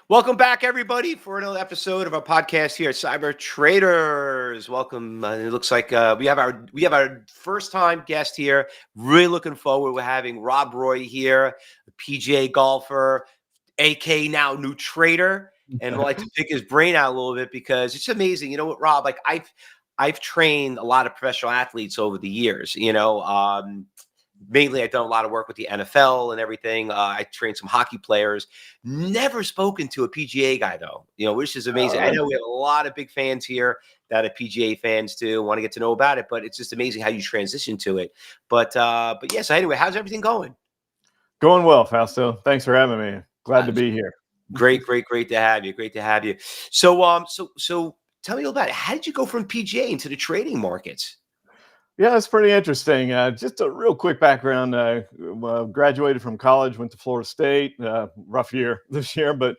Welcome back, everybody, for another episode of our podcast here at Cyber Traders. Welcome. It looks like we have our first time guest here. Really looking forward. We're having Rob Roy here, a PGA golfer, AK now new trader, and we'd like to pick his brain out a little bit because it's amazing. You know what, Rob? Like I've trained a lot of professional athletes over the years. Mainly I've done a lot of work with the NFL and everything. I trained some hockey players. Never spoken to a PGA guy though, which is amazing. I know we have a lot of big fans here that are PGA fans too, want to get to know about it, but it's just amazing how you transition to it. But yeah, so anyway, how's everything going? Going well, Fausto. Thanks for having me. Glad to be here. Great to have you. Great to have you. So tell me a little about it. How did you go from PGA into the trading markets? Yeah, it's pretty interesting. Just a real quick background. Graduated from college, went to Florida State. Rough year this year, but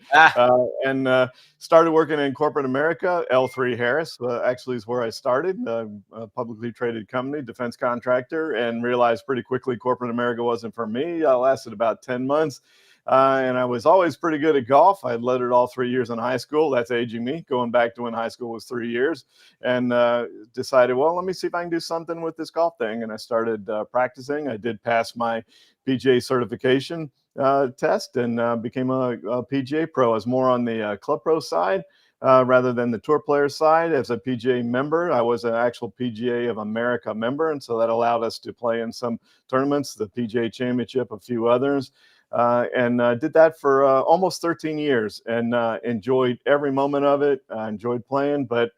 and started working in corporate America. L3 Harris actually is where I started. A publicly traded company, defense contractor, and realized pretty quickly corporate America wasn't for me. I lasted about 10 months. And I was always pretty good at golf. I led it all 3 years in high school. That's aging me, going back to when high school was 3 years. And decided, well, let me see if I can do something with this golf thing. And I started practicing. I did pass my PGA certification test and became a PGA pro. I was more on the club pro side. Rather than the tour player side. As a PGA member, I was an actual PGA of America member, and so that allowed us to play in some tournaments, the PGA Championship, a few others. And did that for almost 13 years and enjoyed every moment of it. I enjoyed playing, but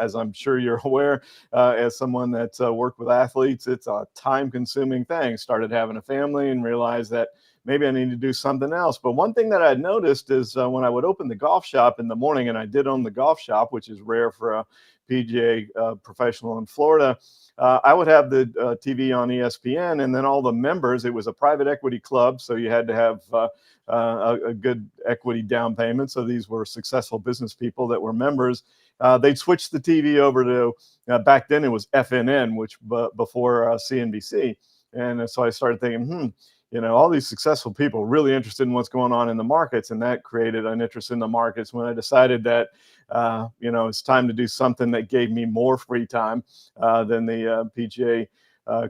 as I'm sure you're aware, as someone that's worked with athletes, it's a time-consuming thing. Started having a family and realized that maybe I need to do something else. But one thing that I noticed is when I would open the golf shop in the morning, and I did own the golf shop, which is rare for a PGA professional in Florida, I would have the TV on ESPN, and then all the members, it was a private equity club, so you had to have a good equity down payment. So these were successful business people that were members. They'd switch the TV over to, back then it was FNN, which before CNBC. And so I started thinking, all these successful people really interested in what's going on in the markets, and that created an interest in the markets when I decided that, it's time to do something that gave me more free time than the PGA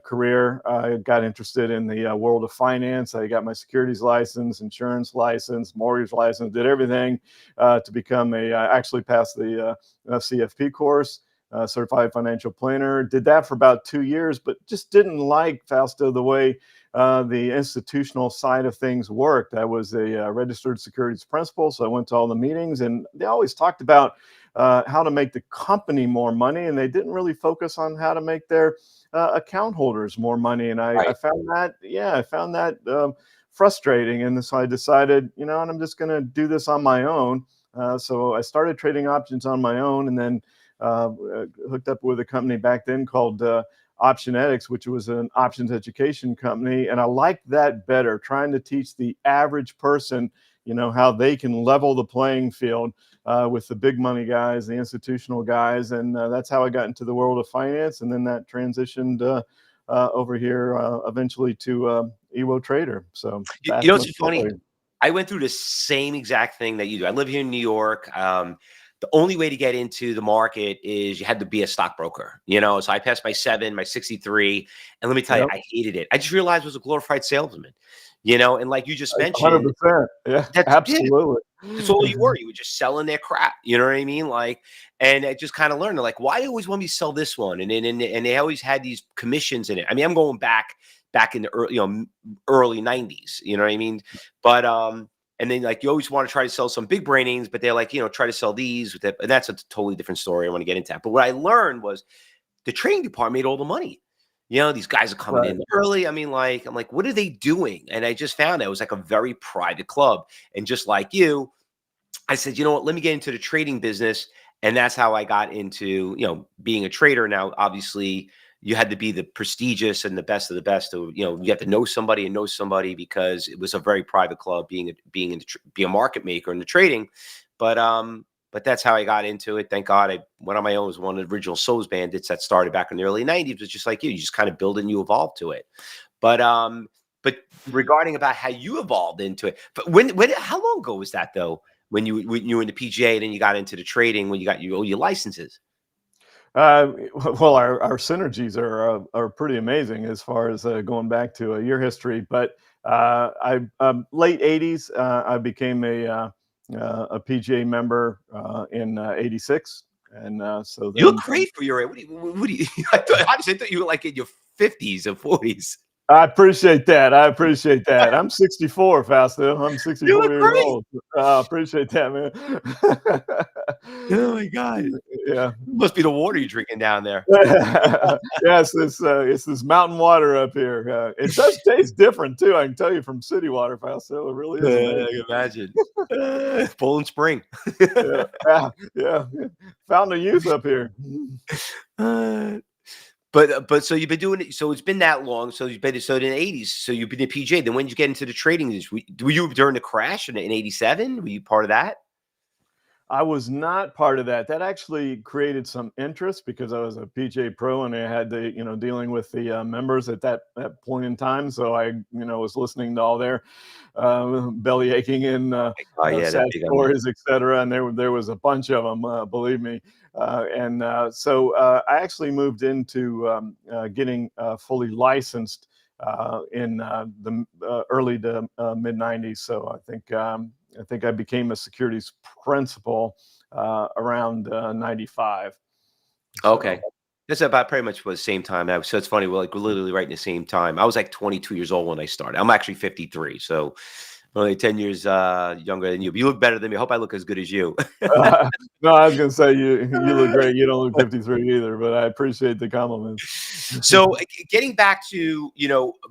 career. I got interested in the world of finance. I got my securities license, insurance license, mortgage license, did everything to become I actually passed the CFP course. Certified financial planner. Did that for about 2 years, but just didn't like, Fausto, the way the institutional side of things worked. I was a registered securities principal, so I went to all the meetings, and they always talked about how to make the company more money, and they didn't really focus on how to make their account holders more money. And I found that, frustrating. And so I decided, and I'm just going to do this on my own. So I started trading options on my own, and then hooked up with a company back then called Optionetics, which was an options education company. And I liked that better, trying to teach the average person, how they can level the playing field with the big money guys, the institutional guys. And that's how I got into the world of finance. And then that transitioned over here eventually to Ewo Trader. So it's funny. I went through the same exact thing that you do. I live here in New York. The only way to get into the market is you had to be a stockbroker, so I passed my 63, and let me tell you, I hated it. I just realized I was a glorified salesman, and like you just mentioned, 100%. Yeah, absolutely. That's all you were. You were just selling their crap. You know what I mean? Like, and I just kind of learned, like, why do you always want me to sell this one? And they always had these commissions in it. I mean, I'm going back in the early 90s, you know what I mean? But, and then, like, you always want to try to sell some big brainings, but they're like, try to sell these with it. And that's a totally different story. I want to get into that. But what I learned was the trading department made all the money. These guys are coming in early. I mean, I'm like, what are they doing? And I just found out it was like a very private club. And just like you, I said, you know what, let me get into the trading business. And that's how I got into, being a trader. Now, obviously, you had to be the prestigious and the best of the best. You have to know somebody because it was a very private club, being a market maker in the trading. But that's how I got into it. Thank God I went on my own. It was one of the original Souls Bandits that started back in the early 90s. It was just like you just kind of build and you evolve to it. But but regarding about how you evolved into it, but how long ago was that though? When you were in the PGA, then you got into the trading when you got your licenses. Well, our synergies are pretty amazing as far as going back to your history. But I late '80s, I became a PGA member in '86, and so You look then great for your age. What do you honestly, I thought you were like in your 50s or 40s. I appreciate that. I appreciate that. I'm 64, Fausto. I'm You 64 look years great. old. Appreciate that, man. Oh my God. Yeah. Must be the water you're drinking down there. Yes, it's this mountain water up here. It does taste different too. I can tell you from city water, Fausto. It really is I amazing. can imagine. Poland Spring. Yeah, yeah. Fountain of youth up here. Uh, but so you've been doing it. So it's been that long. So you've been in the 80s. So you've been a PJ. Then when did you get into the trading? Were you during the crash in '87? Were you part of that? I was not part of that. That actually created some interest because I was a PGA pro and I had to, dealing with the members at that point in time. So I, was listening to all their belly aching and Oh yeah, sad that big on you. stories, etc. And there was a bunch of them, believe me. So I actually moved into getting fully licensed in the early to mid '90s. So I think I became a securities principal around '95. So Okay. That's about pretty much the same time. So it's funny. We're literally right in the same time. I was like 22 years old when I started. I'm actually 53. So only 10 years younger than you. But you look better than me. I hope I look as good as you. no, I was going to say you look great. You don't look 53 either, but I appreciate the compliments. So getting back to,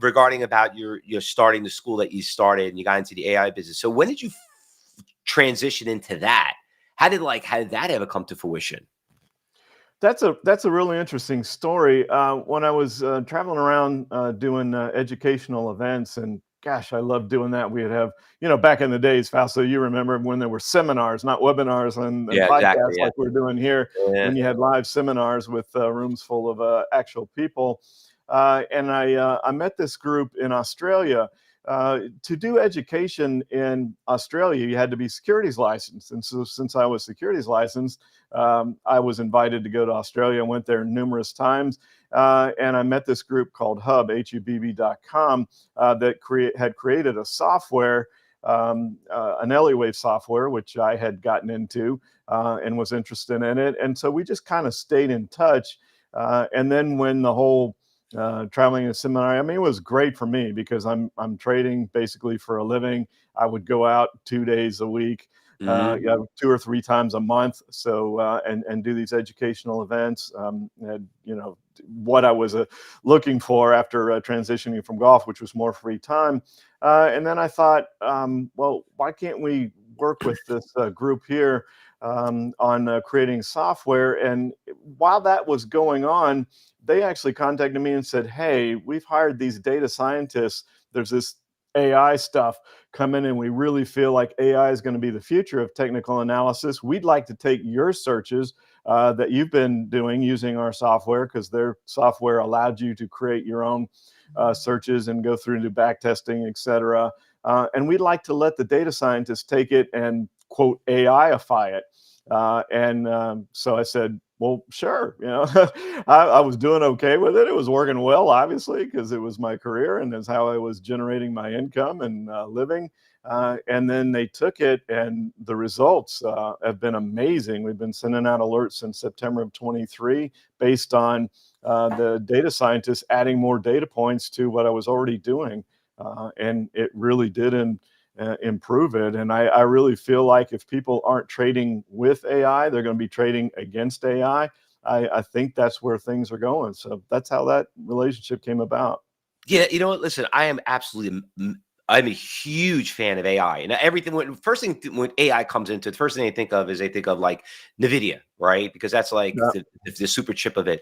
regarding about your starting the school that you started and you got into the AI business. So when did you transition into that? How did that ever come to fruition? That's a really interesting story. When I was traveling around doing educational events, and gosh, I loved doing that. We'd have, back in the days, Fausto, you remember when there were seminars, not webinars and Yeah, exactly. podcasts Yeah. like we're doing here. Yeah. When you had live seminars with rooms full of actual people, and I met this group in Australia. To do education in Australia, you had to be securities licensed, and so since I was securities licensed, I was invited to go to Australia. I went there numerous times, and I met this group called Hubb, Hubb.com, that had created a software, an Wave software, which I had gotten into and was interested in it. And so we just kind of stayed in touch. And then when the whole traveling in a seminar, I mean, it was great for me because I'm trading basically for a living. I would go out 2 days a week. Yeah, 2 or 3 times a month. So and do these educational events. And, what I was looking for after transitioning from golf, which was more free time. And then I thought, well, why can't we work with this group here on creating software? And while that was going on, they actually contacted me and said, "Hey, we've hired these data scientists. There's this AI stuff come in and we really feel like AI is going to be the future of technical analysis. We'd like to take your searches that you've been doing using our software, because their software allowed you to create your own searches and go through and do back testing, et cetera. And we'd like to let the data scientists take it and quote AIify it." So I said, well, sure. I was doing okay with it. It was working well, obviously, because it was my career and that's how I was generating my income and living. And then they took it, and the results have been amazing. We've been sending out alerts since September of 23 based on the data scientists adding more data points to what I was already doing. And it really did improve it. And I really feel like if people aren't trading with AI, they're going to be trading against AI. I think that's where things are going. So that's how that relationship came about. Yeah, you know what? Listen, I'm a huge fan of AI, and everything. First thing when AI comes into it, the first thing I think of like NVIDIA, right? Because that's like Yeah, the super chip of it.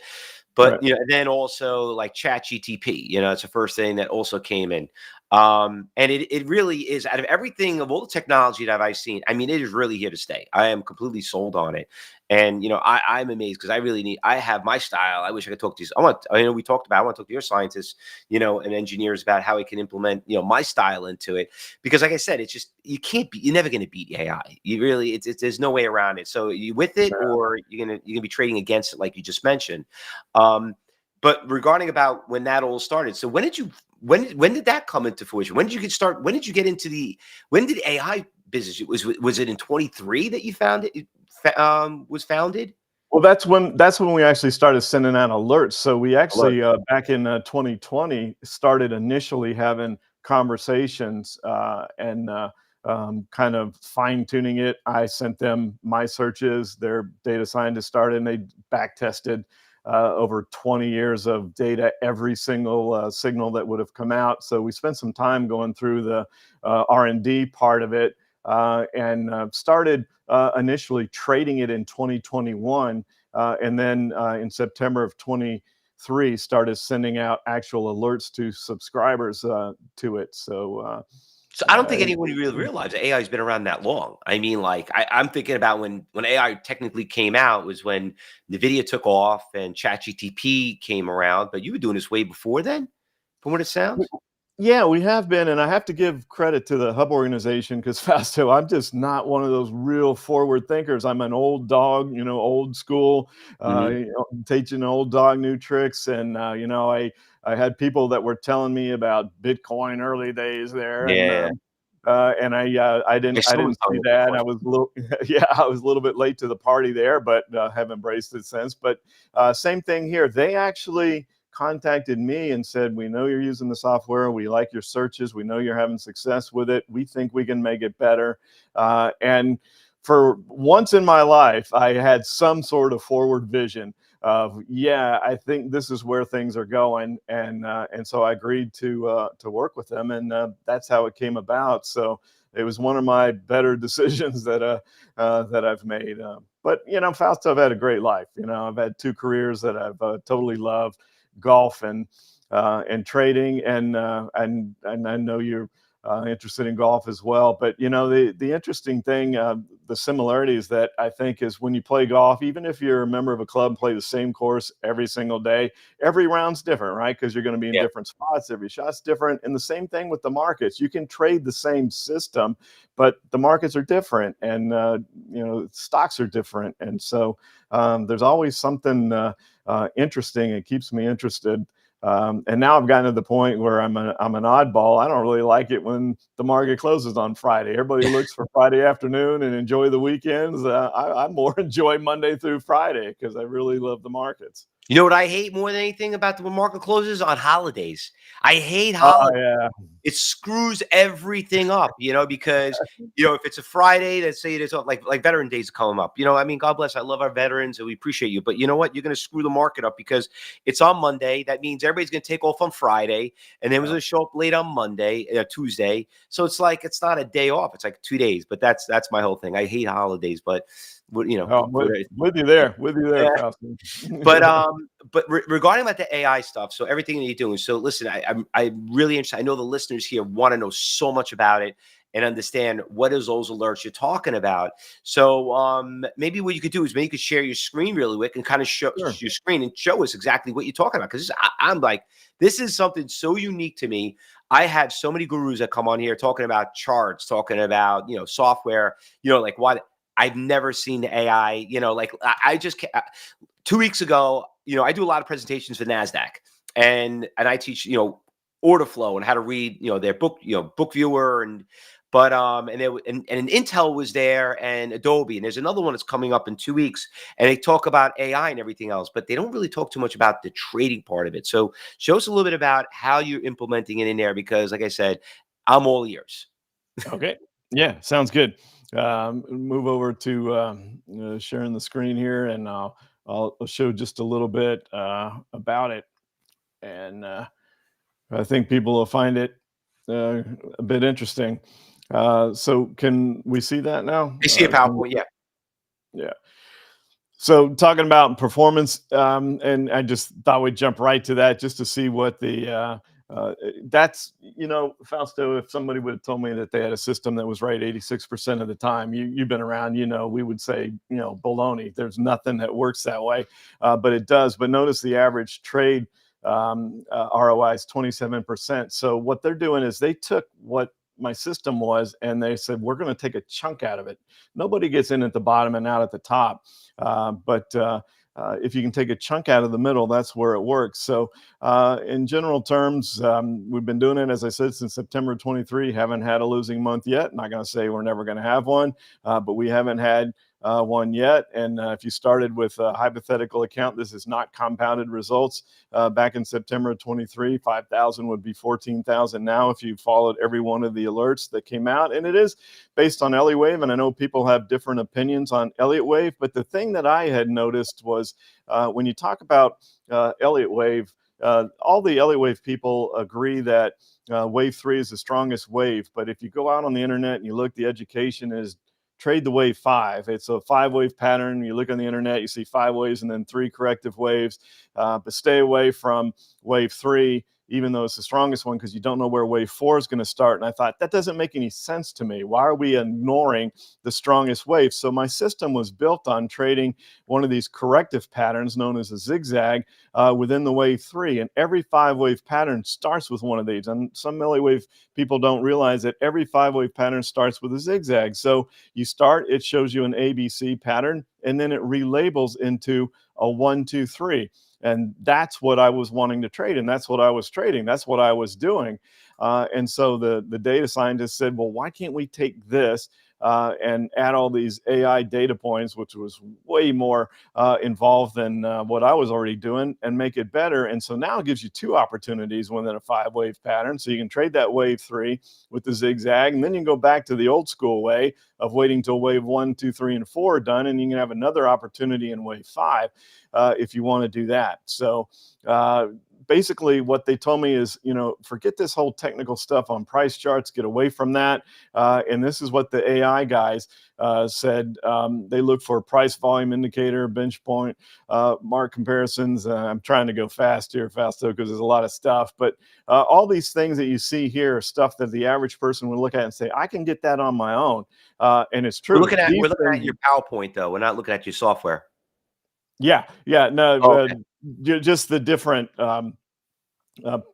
right. But and then also like Chat GTP, it's the first thing that also came in. And it really is, out of everything, of all the technology that I've seen, I mean, it is really here to stay. I am completely sold on it. And, I'm amazed because I have my style. I wish I could talk to these. We talked about, I want to talk to your scientists, and engineers about how we can implement, my style into it. Because like I said, it's just, you're never going to beat AI. You really, there's no way around it. So you with it, or you're going to be trading against it, like you just mentioned. But regarding about when that all started, so when did that come into fruition? When did you when did you get into when did AI business? Was it in 23 that you found it was founded? Well, that's when we actually started sending out alerts. So we Alert. actually back in 2020 started initially having conversations and kind of fine tuning it. I sent them my searches. Their data scientists started, and they back tested over 20 years of data, every single signal that would have come out. So we spent some time going through the R&D part of it, and started initially trading it in 2021, and then in September of 23 started sending out actual alerts to subscribers to it. So I don't think anyone really realized that AI has been around that long. I mean, like I'm thinking about when AI technically came out was when NVIDIA took off and ChatGPT came around. But you were doing this way before then, from what it sounds. Yeah, we have been, and I have to give credit to the Hubb organization because Fausto, I'm just not one of those real forward thinkers. I'm an old dog, old school, Hmm. teaching old dog new tricks, and I had people that were telling me about Bitcoin early days there, Yeah, and I my son was didn't telling see me that. Bitcoin. I was a little yeah, I was a little bit late to the party there, but have embraced it since. But same thing here. They actually contacted me and said, "We know you're using the software. We like your searches. We know you're having success with it. We think we can make it better." And for once in my life, I had some sort of forward vision of, yeah, I think this is where things are going, and so I agreed to work with them, and that's how it came about. So it was one of my better decisions that I've made. But Fausto, I've had a great life. I've had two careers that I've totally loved: golf and trading, and I know you're interested in golf as well. But the interesting thing, the similarities that I think is when you play golf, even if you're a member of a club and play the same course every single day, every round's different, right? Because you're going to be in Yeah. different spots, every shot's different. And the same thing with the markets. You can trade the same system, but the markets are different, and stocks are different, and so there's always something interesting. It keeps me interested. And now I've gotten to the point where I'm an oddball. I don't really like it when the market closes on Friday. Everybody looks for Friday afternoon and enjoy the weekends. I more enjoy Monday through Friday because I really love the markets. You know what I hate more than anything about the when market closes? On holidays. I hate Oh holidays. yeah, It screws everything up, because if it's a Friday, let's say it is like Veteran Days coming up. I mean, God bless. I love our veterans and we appreciate you. But you know what? You're going to screw the market up because it's on Monday. That means everybody's going to take off on Friday, and then we're going to show up late on Monday, Tuesday. So it's like it's not a day off. It's like 2 days. But that's my whole thing. I hate holidays, but oh, with you there, Fausto. but regarding like the AI stuff, so everything that you're doing. So listen, I'm really interested. I know the listeners here want to know so much about it and understand what is those alerts you're talking about. So maybe what you could do is maybe you could share your screen really quick and kind of show Sure. your screen and show us exactly what you're talking about. Because I'm like, this is something so unique to me. I have so many gurus that come on here talking about charts, talking about software, like what. I've never seen the AI, like I just 2 weeks ago, I do a lot of presentations for NASDAQ and I teach, order flow and how to read, their book, book viewer and Intel was there and Adobe. And there's another one that's coming up in 2 weeks and they talk about AI and everything else, but they don't really talk too much about the trading part of it. So show us a little bit about how you're implementing it in there, because like I said, I'm all ears. Okay. Yeah, sounds good. Move over to sharing the screen here, and I'll show just a little bit about it. And I think people will find it a bit interesting. So, can we see that now? I see a PowerPoint. Yeah. Yeah. So, talking about performance, and I just thought we'd jump right to that just to see what That's, Fausto, if somebody would have told me that they had a system that was right 86% of the time, you've been around, we would say, baloney. There's nothing that works that way, but it does. But notice the average trade ROI is 27%. So what they're doing is they took what my system was and they said, we're going to take a chunk out of it. Nobody gets in at the bottom and out at the top. But if you can take a chunk out of the middle, that's where it works. So in general terms, we've been doing it, as I said, since September 23. Haven't had a losing month yet. Not going to say we're never going to have one, but we haven't had one yet. And if you started with a hypothetical account, this is not compounded results. Back in September 23, 5,000 would be 14,000 now if you followed every one of the alerts that came out. And it is based on Elliott Wave. And I know people have different opinions on Elliott Wave, but the thing that I had noticed was when you talk about Elliott Wave, all the Elliott Wave people agree that wave 3 is the strongest wave. But if you go out on the internet and you look, the education is trade the wave 5. It's a 5-wave pattern. You look on the internet, you see 5 waves and then 3 corrective waves. But stay away from wave 3, even though it's the strongest one, because you don't know where wave 4 is going to start. And I thought, that doesn't make any sense to me. Why are we ignoring the strongest wave? So my system was built on trading one of these corrective patterns known as a zigzag within the wave 3. And every 5-wave pattern starts with one of these. And some milliwave people don't realize that every 5-wave pattern starts with a zigzag. So you start, it shows you an ABC pattern, and then it relabels into a 1, 2, 3. And that's what I was wanting to trade. And that's what I was trading. That's what I was doing. And so the data scientist said, well, why can't we take this and add all these AI data points, which was way more involved than what I was already doing, and make it better. And so now it gives you 2 opportunities within a 5-wave pattern. So you can trade that wave 3 with the zigzag, and then you can go back to the old school way of waiting till wave 1, 2, 3, and 4 are done, and you can have another opportunity in wave 5 if you want to do that. So basically what they told me is, forget this whole technical stuff on price charts, get away from that. And this is what the AI guys said. They look for price volume indicator, bench point, mark comparisons. I'm trying to go fast here, Fausto, because there's a lot of stuff. But all these things that you see here are stuff that the average person would look at and say, I can get that on my own. And it's true. We're looking at your PowerPoint, though. We're not looking at your software. Yeah. No, okay. Just the different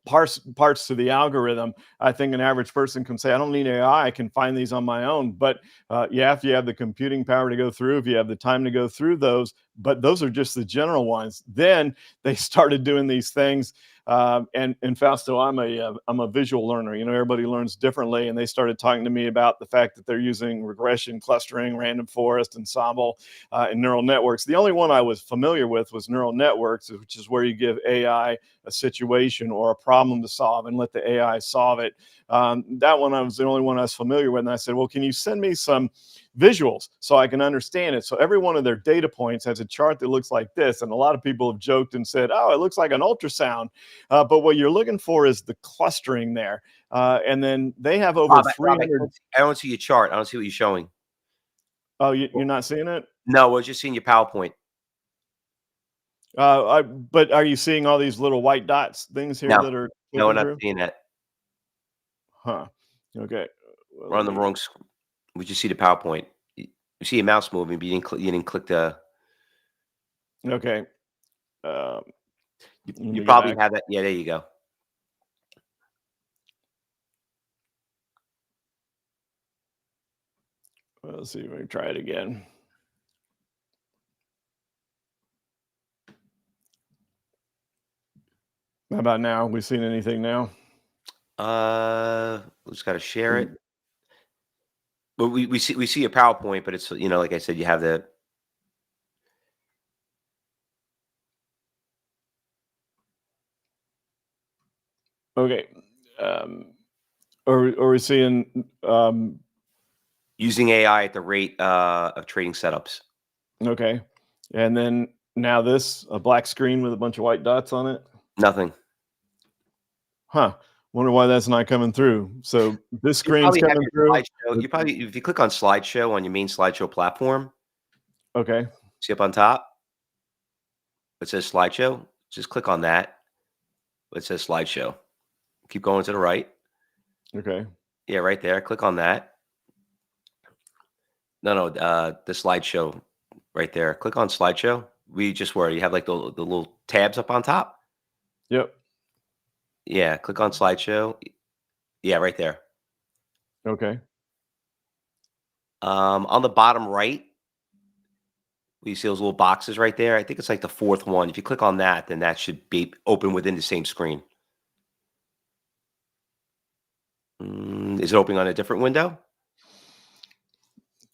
parts to the algorithm. I think an average person can say, I don't need AI, I can find these on my own. But if you have the computing power to go through, if you have the time to go through those, but those are just the general ones. Then they started doing these things. And Fausto, I'm a visual learner. Everybody learns differently, and they started talking to me about the fact that they're using regression, clustering, random forest, ensemble, and neural networks. The only one I was familiar with was neural networks, which is where you give AI a situation or a problem to solve and let the AI solve it. That one I was the only one I was familiar with, and I said, well, can you send me some visuals so I can understand it? So every one of their data points has a chart that looks like this, and a lot of people have joked and said, oh, it looks like an ultrasound. But what you're looking for is the clustering there. And then they have over 300. I don't see your chart. I don't see what you're showing. Oh, you're not seeing it? No, we're just seeing your PowerPoint. But are you seeing all these little white dots things here that are? No, we're not seeing that. Huh. Okay. Well, we're on the wrong. We just see the PowerPoint. You see your mouse moving, but you didn't click the. Okay. You probably have that. Yeah, there you go. Let's see if we can try it again. How about now? We seen anything now? We just got to share it. But we see your PowerPoint, but it's like I said, you have the. Okay. Are we seeing using AI at the rate of trading setups? Okay. And then now a black screen with a bunch of white dots on it? Nothing. Huh. Wonder why that's not coming through. So this screen's coming through. You probably, if you click on slideshow on your main slideshow platform. Okay. See up on top? It says slideshow. Just click on that. It says slideshow. Keep going to the right. Okay. Yeah, right there. Click on that. No, the slideshow right there. Click on slideshow. We just where you have like the little tabs up on top. Yep. Yeah, click on slideshow. Yeah, right there. Okay. On the bottom right, you see those little boxes right there. I think it's like the fourth one. If you click on that, then that should be open within the same screen. Is it opening on a different window?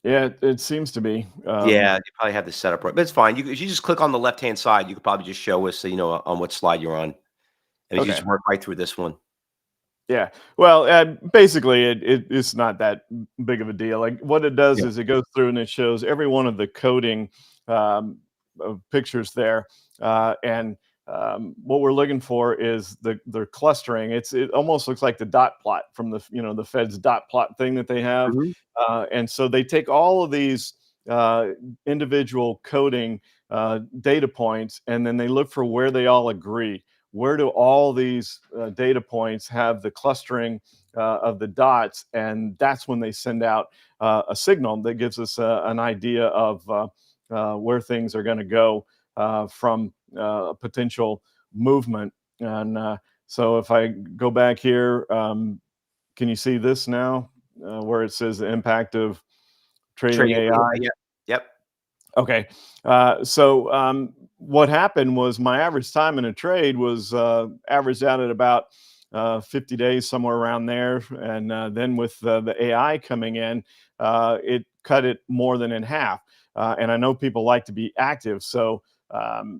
Yeah, it seems to be. Yeah, you probably have this set up right, but it's fine. If you just click on the left-hand side, you could probably just show us, so you know on what slide you're on, and you Okay. just work right through this one. Yeah. Well, basically, it's not that big of a deal. Like what it does Yeah. is it goes through and it shows every one of the coding pictures there, and what we're looking for is the clustering. It almost looks like the dot plot from the Fed's dot plot thing that they have, Mhm. and so they take all of these uh, individual coding data points, and then they look for where they all agree. Where do all these data points have the clustering of the dots? And that's when they send out a signal that gives us an idea of where things are going to go from a potential movement. And so if I go back here, can you see this now where it says the impact of trading Trading data, AI? yeah. Yep. Okay. So what happened was my average time in a trade was averaged out at about 50 days, somewhere around there. And then with the AI coming in, it cut it more than in half. And I know people like to be active. So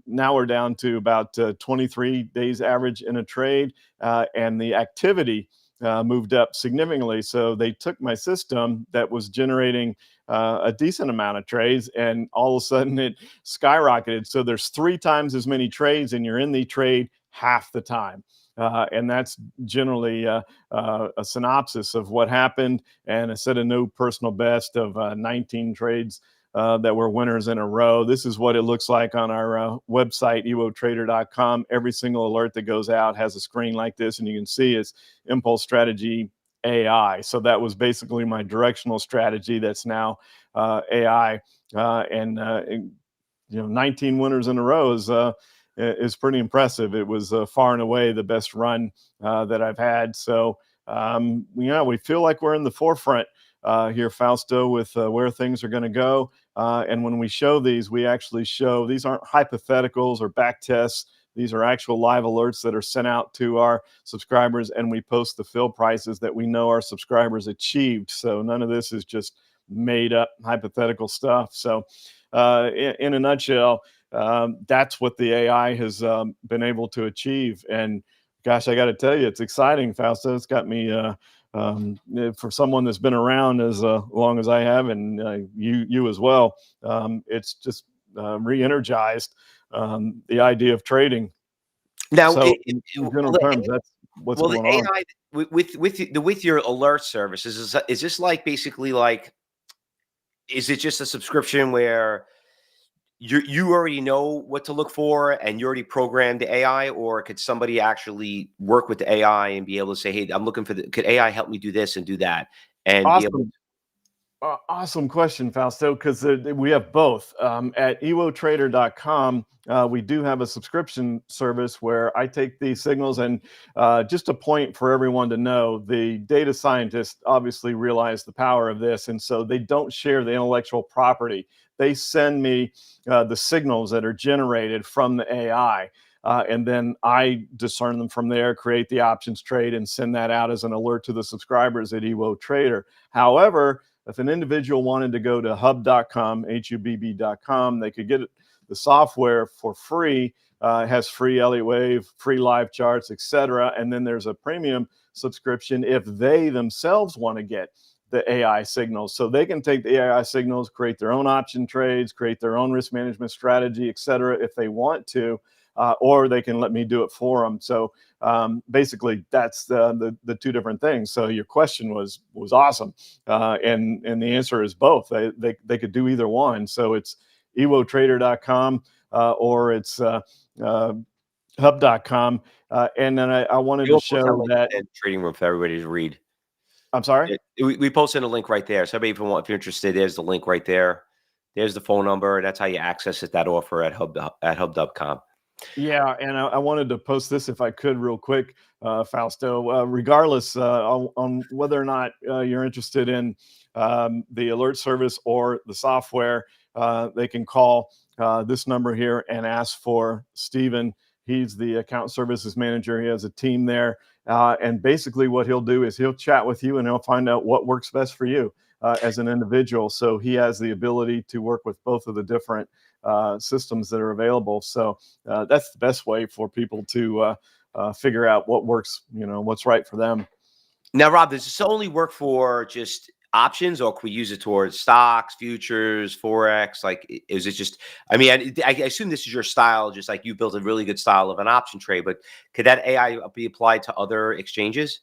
now we're down to about 23 days average in a trade. And the activity moved up significantly. So they took my system that was generating a decent amount of trades, and all of a sudden it skyrocketed. So there's 3 times as many trades, and you're in the trade half the time. And that's generally a synopsis of what happened, and a set a new personal best of 19 trades that were winners in a row. This is what it looks like on our website, ewotrader.com. Every single alert that goes out has a screen like this, and you can see it's impulse strategy AI. So that was basically my directional strategy. That's now AI, and 19 winners in a row is pretty impressive. It was far and away the best run that I've had. So we feel like we're in the forefront here, Fausto, with where things are going to go. And when we show these, we actually show these aren't hypotheticals or back tests. These are actual live alerts that are sent out to our subscribers, and we post the fill prices that we know our subscribers achieved. So none of this is just made up hypothetical stuff. So in a nutshell, that's what the AI has been able to achieve. And gosh, I got to tell you, it's exciting, Fausto. It's got me for someone that's been around as long as I have, and you as well. It's just re-energized the idea of trading. Now, So in general the terms, that's what's well, the going on. AI with your alert service, is this like basically like, is it just a subscription where you already know what to look for and you already programmed the AI, or could somebody actually work with the AI and be able to say, "Hey, I'm looking for could AI help me do this and do that?" And be able Awesome. Awesome question, Fausto, because we have both. At ewotrader.com, we do have a subscription service where I take these signals, and just a point for everyone to know, the data scientists obviously realize the power of this, and so they don't share the intellectual property. They send me the signals that are generated from the AI. And then I discern them from there, create the options trade, and send that out as an alert to the subscribers at Ewo Trader. However, if an individual wanted to go to hubb.com, Hubb.com, they could get the software for free. It has free Elliott Wave, free live charts, etc. And then there's a premium subscription if they themselves want to get the AI signals. So they can take the AI signals, create their own option trades, create their own risk management strategy, etc. if they want to, or they can let me do it for them. So basically, that's the two different things. So your question was awesome, and the answer is both. They could do either one. So it's ewotrader.com or it's Hubb.com. And then I wanted to You'll post that show link that. in the trading room for everybody to read. I'm sorry? We posted a link right there. So if you're interested, there's the link right there. There's the phone number. That's how you access it, that offer at Hubb.com. Yeah, and I wanted to post this if I could real quick, Fausto. Regardless on whether or not you're interested in the alert service or the software, they can call this number here and ask for Stephen. He's the account services manager. He has a team there. And basically what he'll do is he'll chat with you and he'll find out what works best for you as an individual. So he has the ability to work with both of the different systems that are available. So that's the best way for people to figure out what works, what's right for them. Now, Rob, does this only work for just options, or can we use it towards stocks, futures, forex? Like, is it just? I mean, I assume this is your style, just like you built a really good style of an option trade. But could that AI be applied to other exchanges?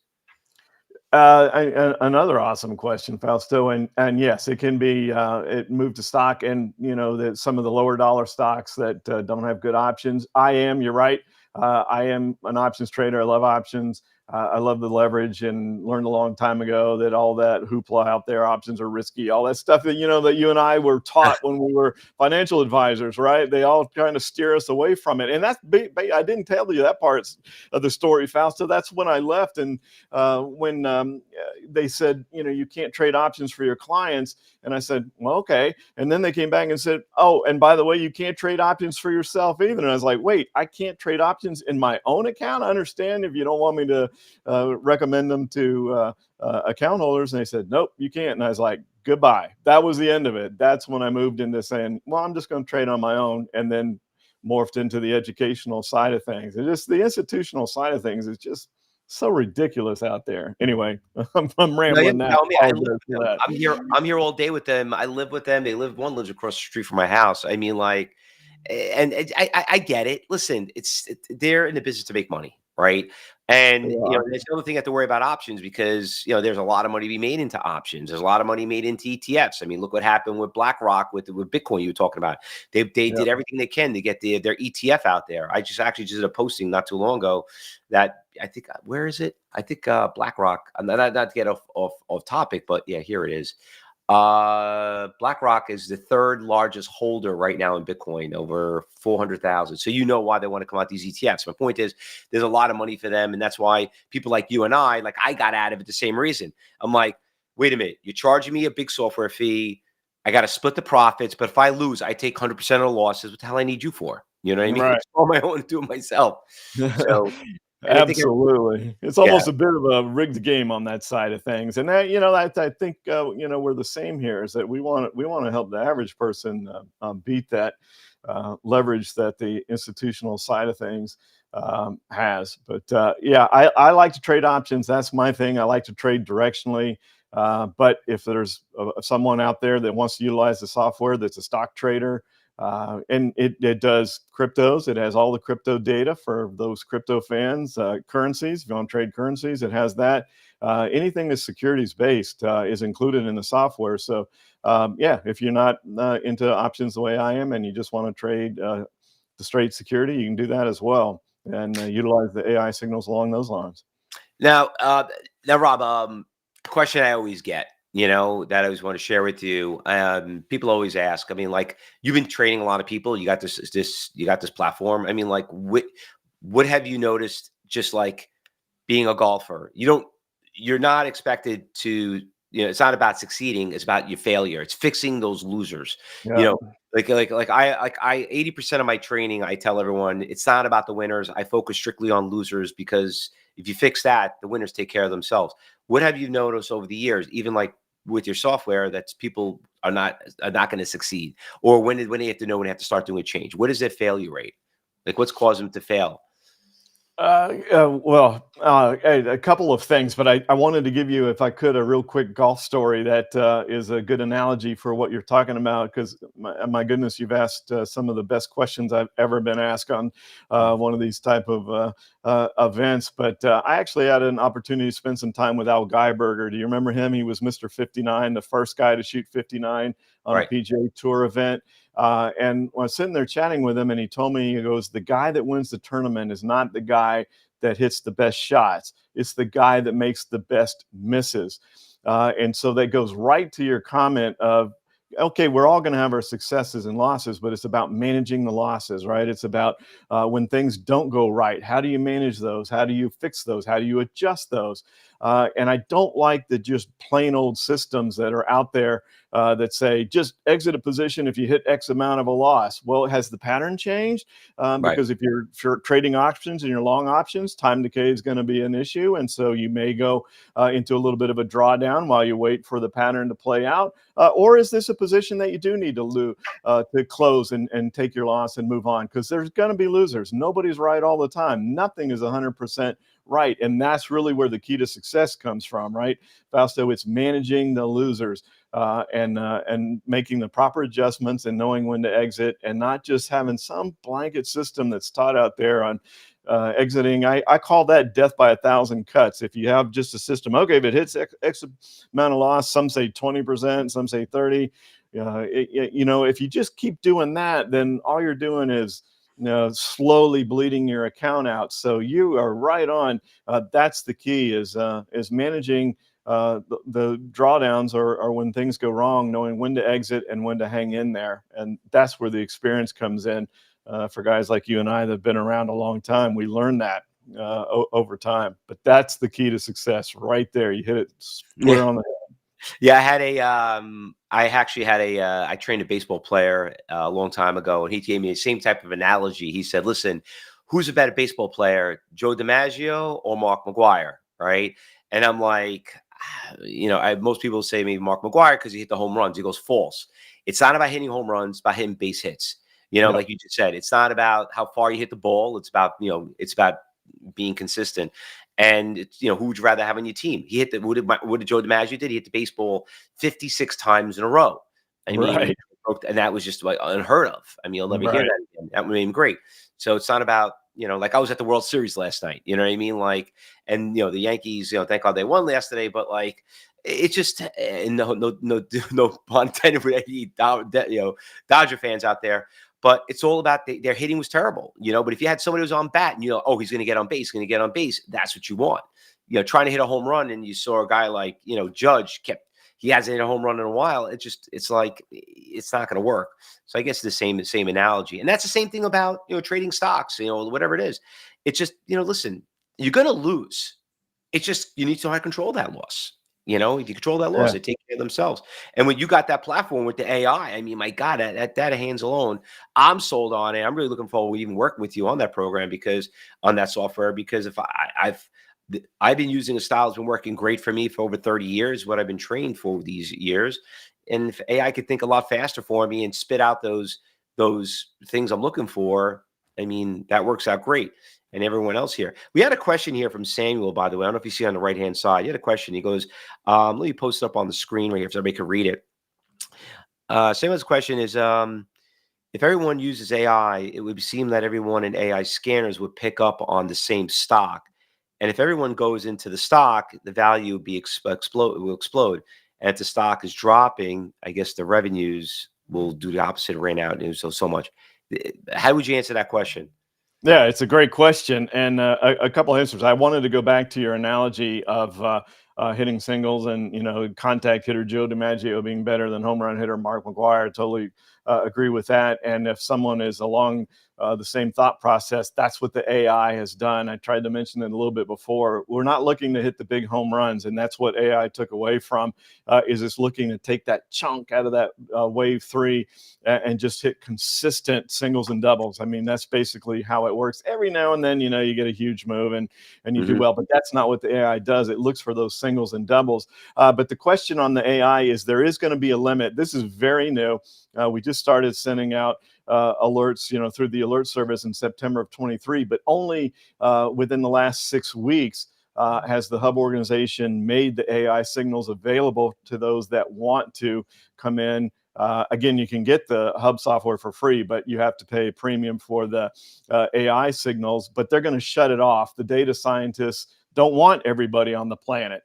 Another awesome question, Fausto, and yes, it can be. It moved to stock, and that some of the lower dollar stocks that don't have good options. You're right. I am an options trader. I love options. I love the leverage, and learned a long time ago that all that hoopla out there, options are risky, all that stuff that that you and I were taught when we were financial advisors, right? They all kind of steer us away from it, and that's I didn't tell you that part of the story, Fausto. That's when I left, and when they said, you can't trade options for your clients. And I said, well, okay. And then they came back and said, oh, and by the way, you can't trade options for yourself either. And I was like, wait, I can't trade options in my own account? I understand if you don't want me to recommend them to account holders. And they said, nope, you can't. And I was like, goodbye. That was the end of it. That's when I moved into saying, well, I'm just going to trade on my own. And then morphed into the educational side of things. And just the institutional side of things is just so ridiculous out there. Anyway, I'm rambling now. Me, I live with them. I'm here all day with them. I live with them. One lives across the street from my house. I mean, like, and I get it. Listen, they're in the business to make money, right? And there's another thing you have to worry about options, because there's a lot of money to be made into options. There's a lot of money made into ETFs. I mean, look what happened with BlackRock with Bitcoin. You were talking about. They did everything they can to get their ETF out there. I just did a posting not too long ago that I think, where is it? I think BlackRock. Not to get off topic, but yeah, here it is. BlackRock is the third largest holder right now in Bitcoin, over 400,000. So why they want to come out these ETFs. My point is, there's a lot of money for them, and that's why people like you and I got out of it the same reason. I'm like, wait a minute, you're charging me a big software fee. I got to split the profits, but if I lose, I take 100% of the losses. What the hell I need you for? You know what I mean? Right. It's on my own to do it myself. So. Absolutely. It's almost a bit of a rigged game on that side of things. And that, I think, we're the same here, is that we want to help the average person beat that leverage that the institutional side of things has. But I like to trade options. That's my thing. I like to trade directionally. But if there's someone out there that wants to utilize the software that's a stock trader, and it does cryptos. It has all the crypto data for those crypto fans. Currencies, if you want to trade currencies, it has that. Anything that's securities based is included in the software. So if you're not into options the way I am, and you just want to trade the straight security, you can do that as well, and utilize the AI signals along those lines. Now, Rob, question I always get, that I always want to share with you. People always ask. I mean, like, you've been training a lot of people. You got this platform. I mean, like, what have you noticed? Just like being a golfer, you're not expected to. It's not about succeeding. It's about your failure. It's fixing those losers. Yeah. Like I 80% of my training, I tell everyone, it's not about the winners. I focus strictly on losers, because if you fix that, the winners take care of themselves. What have you noticed over the years, even like with your software, that people are not going to succeed, or when they have to know when they have to start doing a change? What is their failure rate? Like, what's caused them to fail? Well, A couple of things, but I wanted to give you, if I could, a real quick golf story that is a good analogy for what you're talking about. Because my goodness, you've asked some of the best questions I've ever been asked on one of these type of events. But I actually had an opportunity to spend some time with Al Geiberger. Do you remember him? He was Mr. 59, the first guy to shoot 59 on a Right. PGA Tour event. And I was sitting there chatting with him, and he told me, he goes, the guy that wins the tournament is not the guy that hits the best shots. It's the guy that makes the best misses. And so that goes right to your comment of, okay, we're all going to have our successes and losses, but it's about managing the losses, right? It's about when things don't go right. How do you manage those? How do you fix those? How do you adjust those? And I don't like the just plain old systems that are out there that say just exit a position if you hit X amount of a loss. Well, has the pattern changed? Right. Because if you're trading options and you're long options, time decay is going to be an issue. And so you may go into a little bit of a drawdown while you wait for the pattern to play out. Or is this a position that you do need to close and take your loss and move on? Because there's going to be losers. Nobody's right all the time. Nothing is 100% right. And that's really where the key to success comes from, right? Fausto, it's managing the losers and making the proper adjustments and knowing when to exit, and not just having some blanket system that's taught out there on exiting. I call that death by 1,000 cuts. If you have just a system, okay, if it hits X amount of loss, some say 20%, some say 30. If you just keep doing that, then all you're doing is slowly bleeding your account out. So you are right on. That's the key, is managing the drawdowns, or when things go wrong, knowing when to exit and when to hang in there. And that's where the experience comes in. For guys like you and I that have been around a long time, we learn that over time. But that's the key to success right there. You hit it square on the head. Yeah, I actually had I trained a baseball player a long time ago, and he gave me the same type of analogy. He said, listen, who's a better baseball player, Joe DiMaggio or Mark McGwire? Right. And I'm like, most people say maybe Mark McGwire because he hit the home runs. He goes, false. It's not about hitting home runs, it's about hitting base hits. Yep. Like you just said, it's not about how far you hit the ball. It's about, it's about being consistent. And it's, who would you rather have on your team? He hit what did Joe DiMaggio did? He hit the baseball 56 times in a row. I mean, Right. and that was just like unheard of. I mean, you'll never hear Right. that again. That would be great. So it's not about, like I was at the World Series last night, you know what I mean? Like, and the Yankees, thank God they won yesterday, but like, it's just no pun intended for any Dodger fans out there. But it's all about their hitting was terrible, But if you had somebody who was on bat and oh, he's going to get on base, that's what you want. Trying to hit a home run, and you saw a guy like Judge he hasn't hit a home run in a while. It's like it's not going to work. So I guess the same analogy, and that's the same thing about trading stocks, whatever it is. It's just listen, you're going to lose. It's just you need to know how to control that loss. If you control that loss, Yeah. they take care of themselves. And when you got that platform with the AI, I mean, my God, at that hands alone, I'm sold on it. I'm really looking forward to even working with you on that program on that software, because if I've been using a style that's been working great for me for over 30 years, what I've been trained for these years. And if AI could think a lot faster for me and spit out those things I'm looking for, I mean, that works out great. And everyone else here. We had a question here from Samuel, by the way. I don't know if you see on the right-hand side. You had a question. He goes, let me post it up on the screen right here so everybody can read it. Samuel's question is, if everyone uses AI, it would seem that everyone in AI scanners would pick up on the same stock. And if everyone goes into the stock, the value will explode. And if the stock is dropping, I guess the revenues will do the opposite, rain out so much. How would you answer that question? Yeah, it's a great question, and a couple of answers. I wanted to go back to your analogy of hitting singles, and contact hitter Joe DiMaggio being better than home run hitter Mark McGwire. Totally agree with that. And if someone is along the same thought process, that's what the AI has done. I tried to mention it a little bit before. We're not looking to hit the big home runs, and that's what AI took away from. Is it's looking to take that chunk out of that wave three and just hit consistent singles and doubles. I mean, that's basically how it works. Every now and then, you get a huge move and you do well, but that's not what the AI does. It looks for those singles and doubles. But the question on the AI is, there is going to be a limit. This is very new. We just started sending out alerts, through the alert service in September of 23, but only within the last 6 weeks. has the Hubb organization made the AI signals available to those that want to come in. Again, you can get the Hubb software for free, but you have to pay a premium for the AI signals. But they're going to shut it off. The data scientists don't want everybody on the planet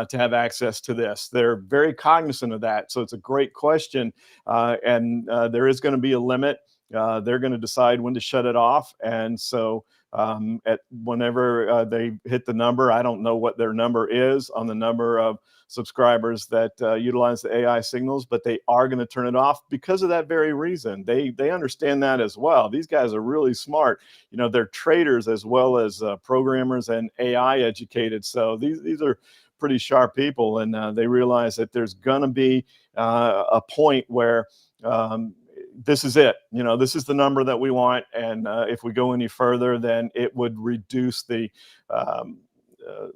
to have access to this. They're very cognizant of that. So it's a great question. And there is going to be a limit. They're going to decide when to shut it off. And so at whenever they hit the number, I don't know what their number is on the number of subscribers that utilize the AI signals, but they are going to turn it off because of that very reason. They understand that as well. These guys are really smart. You know, they're traders as well as programmers and AI educated. So these are pretty sharp people, and they realize that there's going to be a point where this is it. You know, this is the number that we want, and if we go any further, then it would reduce the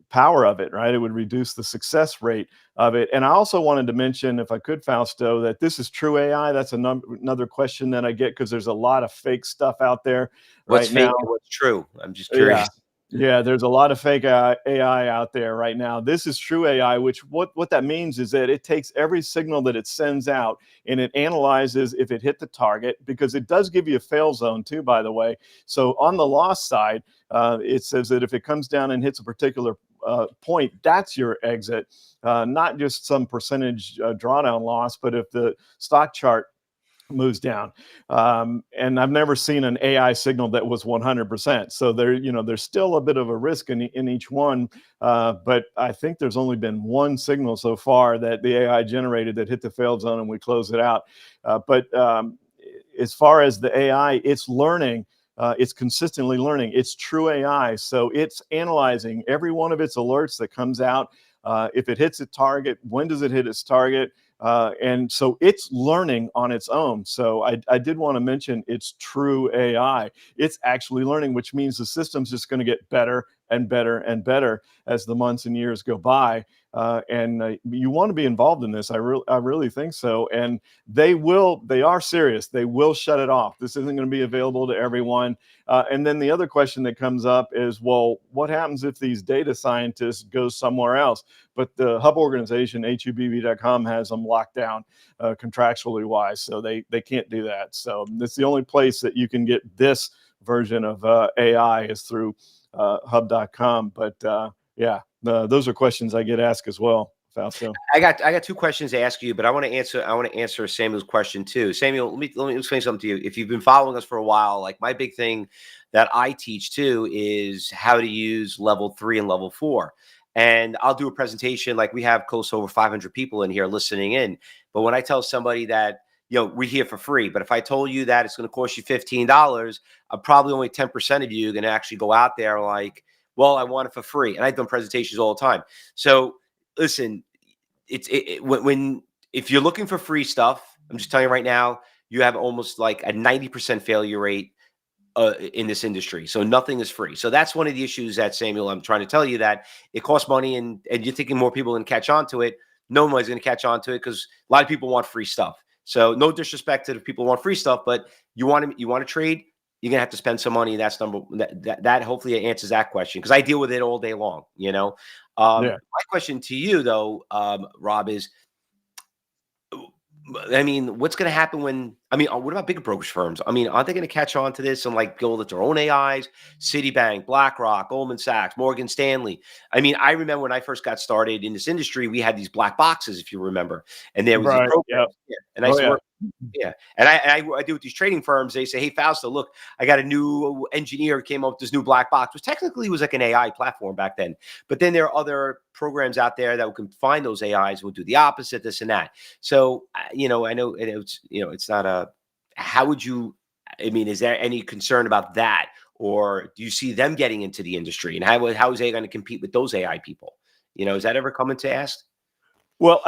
power of it, right? It would reduce the success rate of it. And I also wanted to mention, if I could, Fausto, that this is true AI. That's another question that I get because there's a lot of fake stuff out there What's right now. fake and what's true? I'm just Yeah. curious. Yeah, there's a lot of fake AI out there right now. This is true AI, which what that means is that it takes every signal that it sends out and it analyzes if it hit the target, because it does give you a fail zone too, by the way. So on the loss side, it says that if it comes down and hits a particular point, that's your exit, not just some percentage drawdown loss, but if the stock chart moves down. And I've never seen an AI signal that was 100%. So there's still a bit of a risk in each one. But I think there's only been one signal so far that the AI generated that hit the failed zone and we close it out. But as far as the AI, it's learning. It's consistently learning. It's true AI. So it's analyzing every one of its alerts that comes out. If it hits a target, when does it hit its target? And so it's learning on its own. So I did want to mention it's true AI. It's actually learning, which means the system's just going to get better and better and better as the months and years go by. And you want to be involved in this. I really think so. And they are serious. They will shut it off. This isn't going to be available to everyone. And then the other question that comes up is, well, what happens if these data scientists go somewhere else? But the Hubb organization, hubb.com, has them locked down contractually wise, so they can't do that. So it's the only place that you can get this version of AI is through Hubb.com. But yeah, those are questions I get asked as well, Fausto. I got two questions to ask you, but I want to answer Samuel's question too. Samuel, let me explain something to you. If you've been following us for a while, like my big thing that I teach too is how to use level 3 and level 4. And I'll do a presentation, like we have close to over 500 people in here listening in. But when I tell somebody that, we're here for free, but if I told you that it's going to cost you $15, probably only 10% of you are going to actually go out there like, well, I want it for free. And I've done presentations all the time. So listen, when if you're looking for free stuff, I'm just telling you right now, you have almost like a 90% failure rate in this industry. So nothing is free. So that's one of the issues that, Samuel, I'm trying to tell you, that it costs money and you're thinking more people can catch on to it. No one's going to catch on to it because a lot of people want free stuff. So no disrespect to the people who want free stuff, but you want to trade, you're going to have to spend some money. That's that hopefully answers that question, because I deal with it all day long, Yeah. My question to you though, Rob, is, I mean, what's going to happen what about bigger brokerage firms? I mean, aren't they going to catch on to this and like build their own AIs? Citibank, BlackRock, Goldman Sachs, Morgan Stanley. I mean, I remember when I first got started in this industry, we had these black boxes, if you remember, and there was these programs. Yep. Yeah. And I used to work. Yeah. And I do with these trading firms. They say, hey, Fausto, look, I got a new engineer came up with this new black box, which technically was like an AI platform back then. But then there are other programs out there that can find those AIs, will do the opposite, this and that. So, I know it's not a, how would you, I mean, is there any concern about that? Or do you see them getting into the industry, and how is they going to compete with those AI people? Is that ever coming to ask? Well,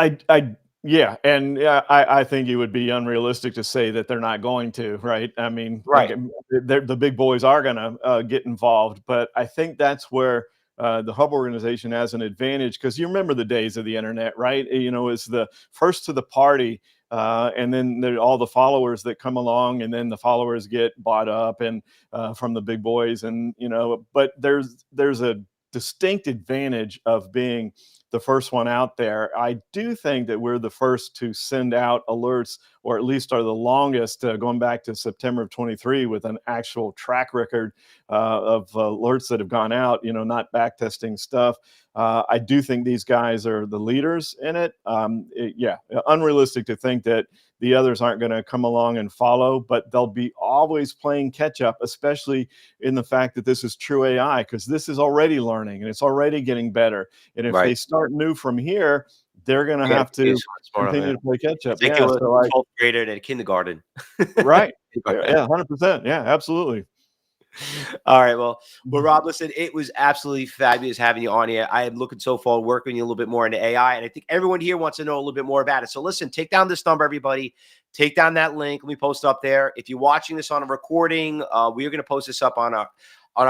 yeah, and I think it would be unrealistic to say that they're not going to, right? I mean, Right. the big boys are going to get involved, but I think that's where the Hubb organization has an advantage, because you remember the days of the internet, right? It's the first to the party, and then there are all the followers that come along, and then the followers get bought up and from the big boys, and but there's a distinct advantage of being the first one out there. I do think that we're the first to send out alerts, or at least are the longest, going back to September of 23, with an actual track record of alerts that have gone out, not back testing stuff. I do think these guys are the leaders in it. Yeah, unrealistic to think that the others aren't going to come along and follow, but they'll be always playing catch up, especially in the fact that this is true AI, because this is already learning and it's already getting better. And if they Right. start new from here, they're going to Yeah, have to smart of continue it. to play catch up. It's like it Yeah. was So 12th grader in kindergarten. right. Yeah. 100%. Yeah, absolutely. All right. Well, Rob, listen, it was absolutely fabulous having you on here. I am looking so forward to working with you a little bit more into AI, and I think everyone here wants to know a little bit more about it. So listen, take down this number, everybody. Take down that link. Let me post up there. If you're watching this on a recording, we are going to post this up on our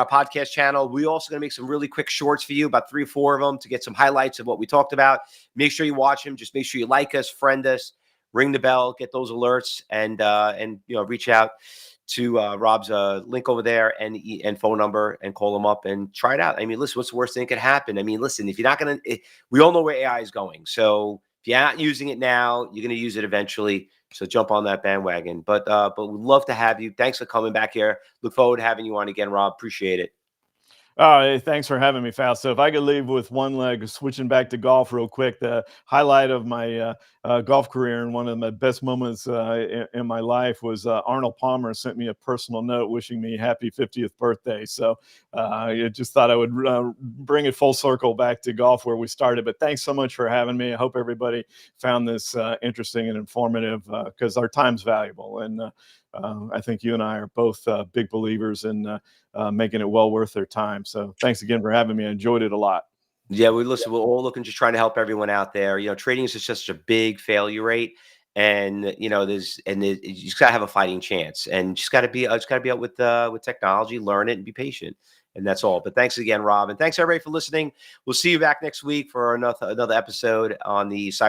podcast channel. We're also going to make some really quick shorts for you, about 3 or 4 of them, to get some highlights of what we talked about. Make sure you watch them. Just make sure you like us, friend us, ring the bell, get those alerts, and reach out to Rob's link over there and phone number, and call him up and try it out. I mean, listen, what's the worst thing that could happen? I mean, listen, if you're not going to, we all know where AI is going. So if you're not using it now, you're going to use it eventually. So jump on that bandwagon. But we'd love to have you. Thanks for coming back here. Look forward to having you on again, Rob. Appreciate it. Oh, hey, thanks for having me, Fausto. If I could leave with one leg, switching back to golf real quick, the highlight of my golf career and one of the best moments in my life was Arnold Palmer sent me a personal note wishing me happy 50th birthday. So I just thought I would bring it full circle back to golf where we started. But thanks so much for having me. I hope everybody found this interesting and informative, because our time's valuable. And I think you and I are both big believers in making it well worth their time. So thanks again for having me. I enjoyed it a lot. Yeah, we're all looking, just trying to help everyone out there. Trading is just such a big failure rate, and you just gotta have a fighting chance, and just gotta be out with technology, learn it, and be patient, and that's all. But thanks again, Rob, and thanks everybody for listening. We'll see you back next week for another episode on the cyber